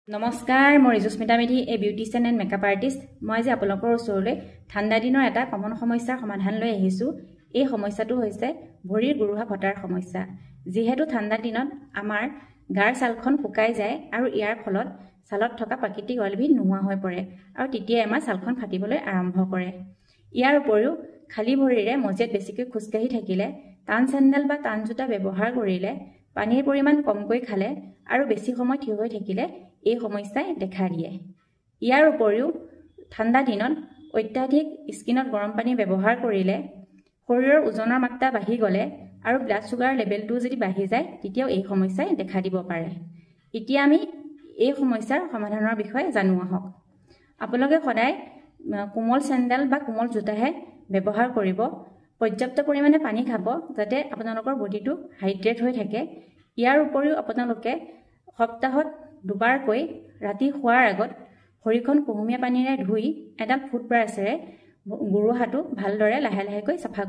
নমস্কাৰ মই ৰিজুস্মিতা মেধি এ beautician and makeup artist মই আজি আপোনালোকৰ ওচৰলৈ ঠাণ্ডা দিনৰ এটা কমন সমস্যাৰ সমাধান লৈ আহিছোঁ এই সমস্যাটো হৈছে ভৰিৰ গুৰুহা ফটাৰ সমস্যা যেহেতু ঠাণ্ডা দিনত আমাৰ গাৰ ছালখন শুকাই যায় আৰু ইয়াৰ ফলত ছালত থকা প্ৰাকৃতিক অইলবিধ নোহোৱা হৈ পৰে আৰু তেতিয়া আমাৰ ছালখন ফাটিবলৈ আৰম্ভ কৰে ইয়াৰ উপৰিও খালী ভৰিৰে মজিয়াত বেছিকৈ খোজকাঢ়ি থাকিলে টান চেণ্ডেল বা টান জোতা ব্যৱহাৰ কৰিলে পানীৰ পৰিমাণ কমকৈ খালে আৰু বেছি সময় থিয় হৈ থাকিলে এই সমস্যাই দেখা দিয়ে ইয়াৰ উপৰিও ঠাণ্ডা দিনত অত্যাধিক স্কিনত গৰম পানী ব্যৱহাৰ কৰিলে শৰীৰৰ ওজনৰ মাত্ৰা বাঢ়ি গলে আৰু ব্লাড সুগাৰ লেভেলটো যদি বাঢ়ি যায় তেতিয়াও এই সমস্যাই দেখা দিব পাৰে এতিয়া আমি এই সমস্যাৰ সমাধানৰ বিষয়ে জানো আহক আপোনালোকে সদায় কোমল চেণ্ডেল বা কোমল জোতাহে ব্যৱহাৰ কৰিব পৰ্যাপ্ত পৰিমাণে পানী খাব যাতে আপোনালোকৰ বডিটো হাইড্ৰেট হৈ থাকে ইয়াৰ উপৰিও আপোনালোকে সপ্তাহত দুবাৰকৈ ৰাতি শোৱাৰ আগত ভৰিখন কুহুমীয়া পানীৰে ধুই এডাল ফুটব্ৰাছেৰে গুৰুহাটো ভালদৰে লাহে লাহেকৈ চাফা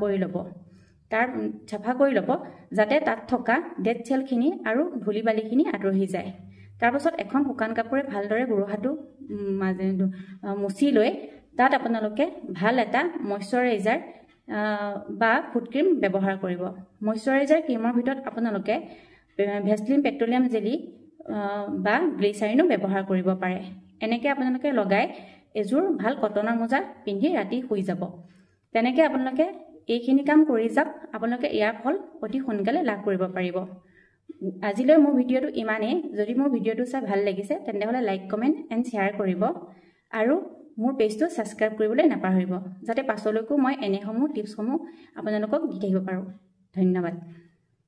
কৰি ল'ব যাতে তাত থকা ডেড চেলখিনি আৰু ধূলি বালিখিনি আঁতৰি যায় তাৰপাছত এখন শুকান কাপোৰে ভালদৰে গুৰুহাটো মুচি লৈ তাত আপোনালোকে ভাল এটা মইশ্চাৰাইজাৰ বা ফুট ক্ৰীম ব্যৱহাৰ কৰিব মইশ্চাৰাইজাৰ ক্ৰীমৰ ভিতৰত আপোনালোকে ভেসলিন পেট্ৰলিয়াম জেলি বা গ্লিচাৰিনো ব্যৱহাৰ কৰিব পাৰে এনেকৈ আপোনালোকে লগাই এযোৰ ভাল কটনৰ মোজা পিন্ধি ৰাতি শুই যাব তেনেকৈ আপোনালোকে এইখিনি কাম কৰি যাওক আপোনালোকে ইয়াৰ ফল অতি সোনকালে লাভ কৰিব পাৰিব আজিলৈ মোৰ ভিডিঅ'টো ইমানেই যদি মোৰ ভিডিঅ'টো চাই ভাল লাগিছে তেন্তে লাইক কমেণ্ট এণ্ড শ্বেয়াৰ কৰিব আৰু মোৰ পেজটো ছাবস্ক্ৰাইব কৰিবলৈ নাপাহৰিব যাতে পাছলৈকো মই এনেসমূহ টিপছসমূহ আপোনালোকক দি থাকিব পাৰোঁ ধন্যবাদ